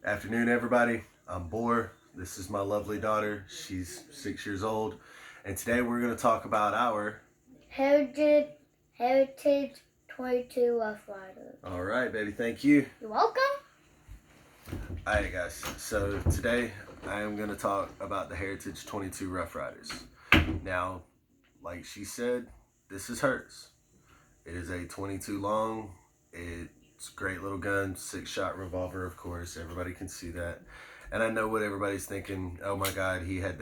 Afternoon, everybody. I'm Boar. This is my lovely daughter. She's 6 years old. And today we're going to talk about our Heritage 22 Rough Riders. All right, baby. Thank you. You're welcome. All right, guys. So today I am going to talk about the Heritage 22 Rough Riders. Now, like she said, this is hers. It is a 22 long. It's a great little gun, 6-shot revolver, of course. Everybody can see that. And I know what everybody's thinking. Oh my God, he had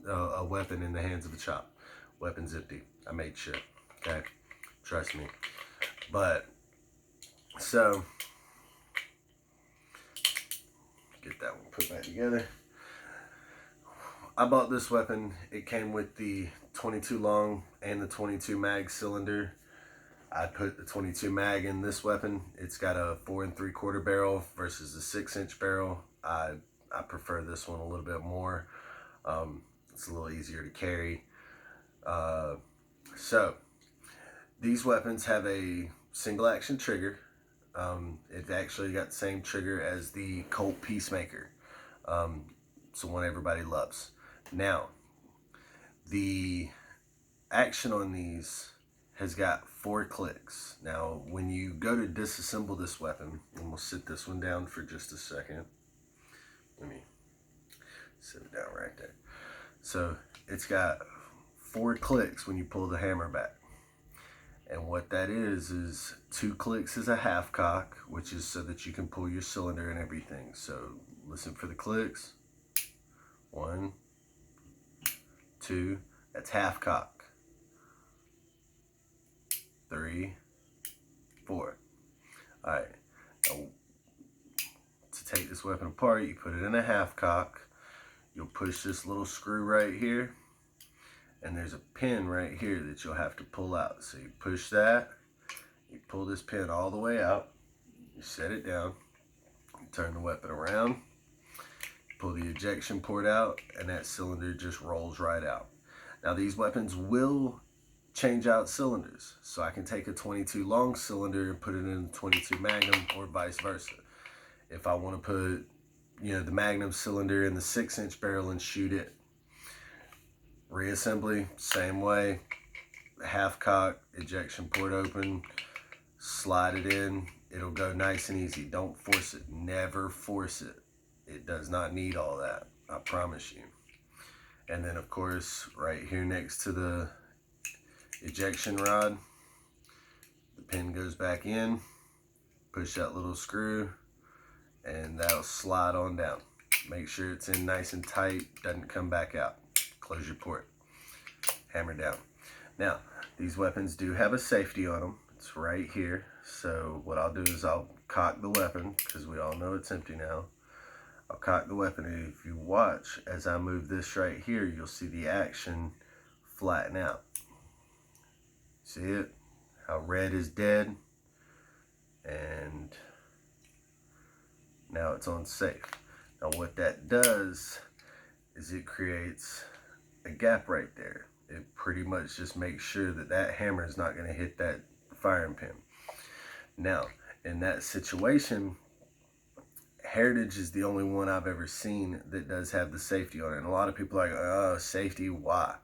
a weapon in the hands of a chop. Weapon's empty. I made sure. Okay, trust me. But so get that one put back together. I bought this weapon. It came with the 22 long and the 22 mag cylinder. I put the 22 mag in this weapon. It's got a 4 3/4 barrel versus the 6-inch barrel. I prefer this one a little bit more. It's a little easier to carry. So these weapons have a single action trigger. It actually got the same trigger as the Colt Peacemaker. It's the one everybody loves. Now, the action on these has got 4 clicks. Now, when you go to disassemble this weapon, and we'll sit this one down for just a second. Let me sit it down right there. So it's got 4 clicks when you pull the hammer back. And what that is 2 clicks is a half cock, which is so that you can pull your cylinder and everything. So listen for the clicks. 1, 2, that's half cock. 3, 4. All right. Now, to take this weapon apart, you put it in a half cock. You'll push this little screw right here, and there's a pin right here that you'll have to pull out. So you push that, you pull this pin all the way out, you set it down, you turn the weapon around, pull the ejection port out, and that cylinder just rolls right out. Now these weapons will change out cylinders, so I can take a 22 long cylinder and put it in a 22 Magnum, or vice versa. If I want to put, the Magnum cylinder in the 6-inch barrel and shoot it, reassembly, same way, half cock, ejection port open, slide it in, it'll go nice and easy. Don't force it, never force it. It does not need all that, I promise you. And then of course, right here next to the ejection rod, the pin goes back in, push that little screw, and that'll slide on down. Make sure it's in nice and tight, doesn't come back out. Close your port, hammer down. Now, these weapons do have a safety on them. It's right here. So what I'll do is I'll cock the weapon, because we all know it's empty now. I'll cock the weapon, and if you watch, as I move this right here, you'll see the action flatten out. See it? How red is dead, and now it's on safe. Now what that does is it creates a gap right there. It pretty much just makes sure that that hammer is not going to hit that firing pin. Now, in that situation, Heritage is the only one I've ever seen that does have the safety on it. And a lot of people are like, oh, safety, why?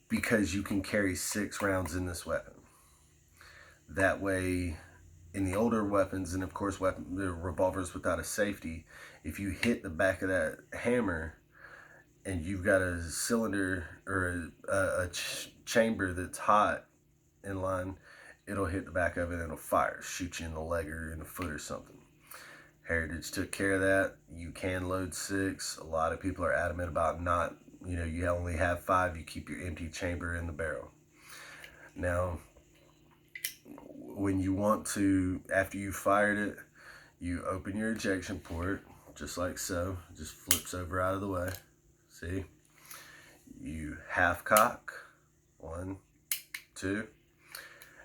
Because you can carry 6 rounds in this weapon. That way, in the older weapons, and of course the revolvers without a safety, if you hit the back of that hammer and you've got a cylinder or a chamber that's hot in line, it'll hit the back of it and it'll fire, shoot you in the leg or in the foot or something. Heritage took care of that. You can load 6. A lot of people are adamant about not, you only have 5, you keep your empty chamber in the barrel. Now, when you want to, after you fired it, you open your ejection port, just like so. It just flips over out of the way. See? You half cock, 1, 2,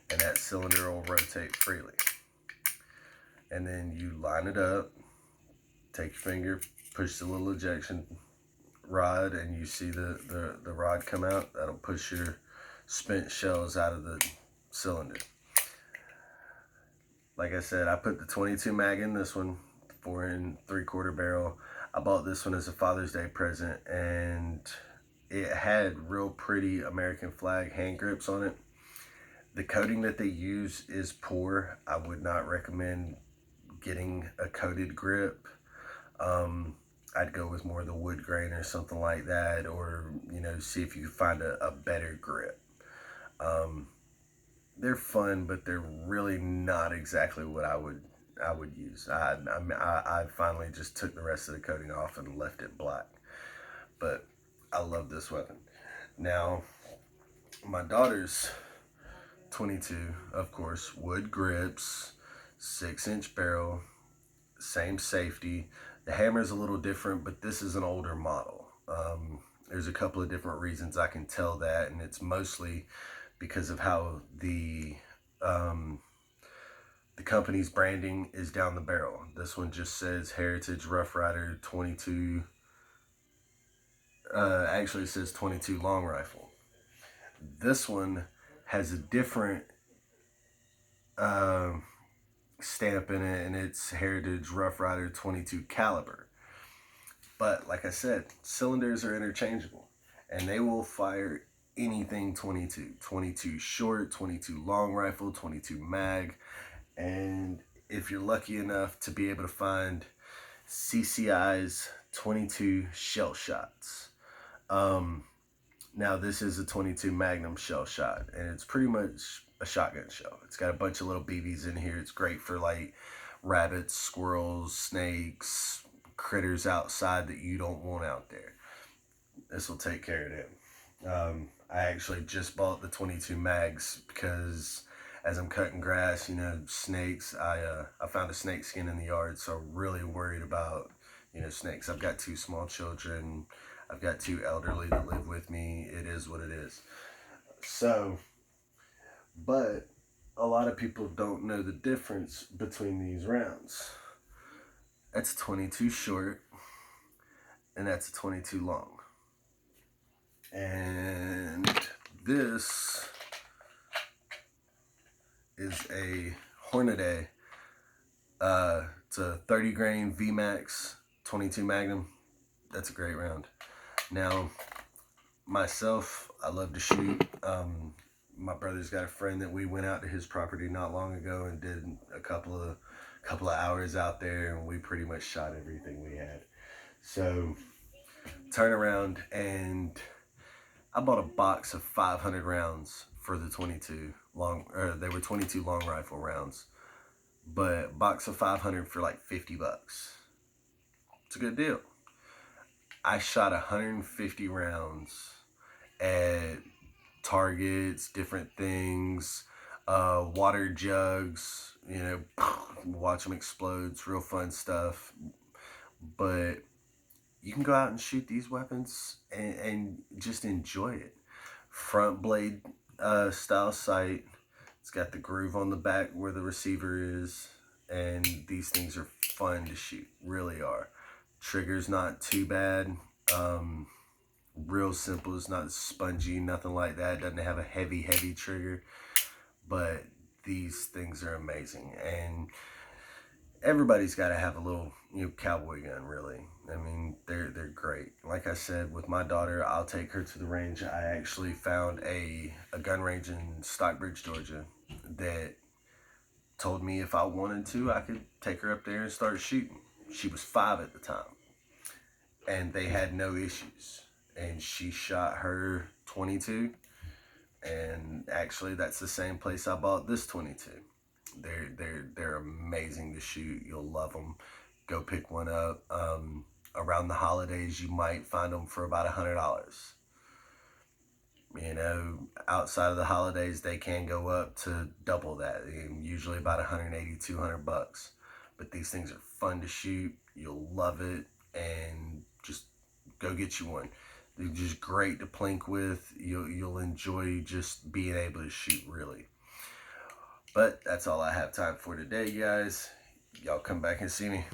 and that cylinder will rotate freely. And then you line it up, take your finger, push the little ejection rod, and you see the rod come out. That'll push your spent shells out of the cylinder. Like I said, I put the 22 mag in this one, 4 3/4 barrel. I bought this one as a Father's Day present, and it had real pretty American flag hand grips on it. The coating that they use is poor. I would not recommend getting a coated grip. I'd go with more of the wood grain or something like that, or see if you can find a better grip. They're fun, but they're really not exactly what I would use. I finally just took the rest of the coating off and left it black. But I love this weapon. Now, my daughter's 22, of course, wood grips, 6-inch barrel, same safety. The hammer is a little different, but this is an older model. There's a couple of different reasons I can tell that, and it's mostly because of how the company's branding is down the barrel. This one just says Heritage Rough Rider 22. Actually, it says 22 long rifle. This one has a different stamp in it, and it's Heritage Rough Rider 22 caliber. But like I said, cylinders are interchangeable, and they will fire anything 22. 22 short, 22 long rifle, 22 mag. And if you're lucky enough to be able to find CCI's 22 shell shots. Now this is a 22 Magnum shell shot, and it's pretty much a shotgun shell. It's got a bunch of little BBs in here. It's great for like rabbits, squirrels, snakes, critters outside that you don't want out there. This will take care of them. I actually just bought the 22 mags because as I'm cutting grass, snakes, I found a snake skin in the yard, so I'm really worried about, snakes. I've got 2 small children. I've got 2 elderly that live with me. It is what it is. So, but a lot of people don't know the difference between these rounds. That's 22 short, and that's a 22 long. And this is a Hornady. It's a 30 grain VMAX 22 Magnum. That's a great round. Now, myself, I love to shoot. My brother's got a friend that we went out to his property not long ago and did a couple of hours out there, and we pretty much shot everything we had. So, turn around, and I bought a box of 500 rounds for the 22 long, or they were 22 long rifle rounds, but box of 500 for like $50. It's a good deal. I shot 150 rounds at targets, different things, water jugs, watch them explode. It's real fun stuff. But you can go out and shoot these weapons and just enjoy it. Front blade style sight. It's got the groove on the back where the receiver is, and these things are fun to shoot, really are. Trigger's not too bad. Real simple. It's not spongy, nothing like that. It doesn't have a heavy trigger, but these things are amazing. And everybody's got to have a little, cowboy gun, really. I mean, they're great. Like I said, with my daughter, I'll take her to the range. I actually found a gun range in Stockbridge, Georgia, that told me if I wanted to, I could take her up there and start shooting. She was 5 at the time, and they had no issues. And she shot her 22, and actually that's the same place I bought this 22. They're amazing to shoot. You'll love them. Go pick one up. Around the holidays, you might find them for about $100. Outside of the holidays, they can go up to double that. Usually about $180, $200. But these things are fun to shoot. You'll love it, and just go get you one. They're just great to plink with. You'll enjoy just being able to shoot, really. But that's all I have time for today, guys. Y'all come back and see me.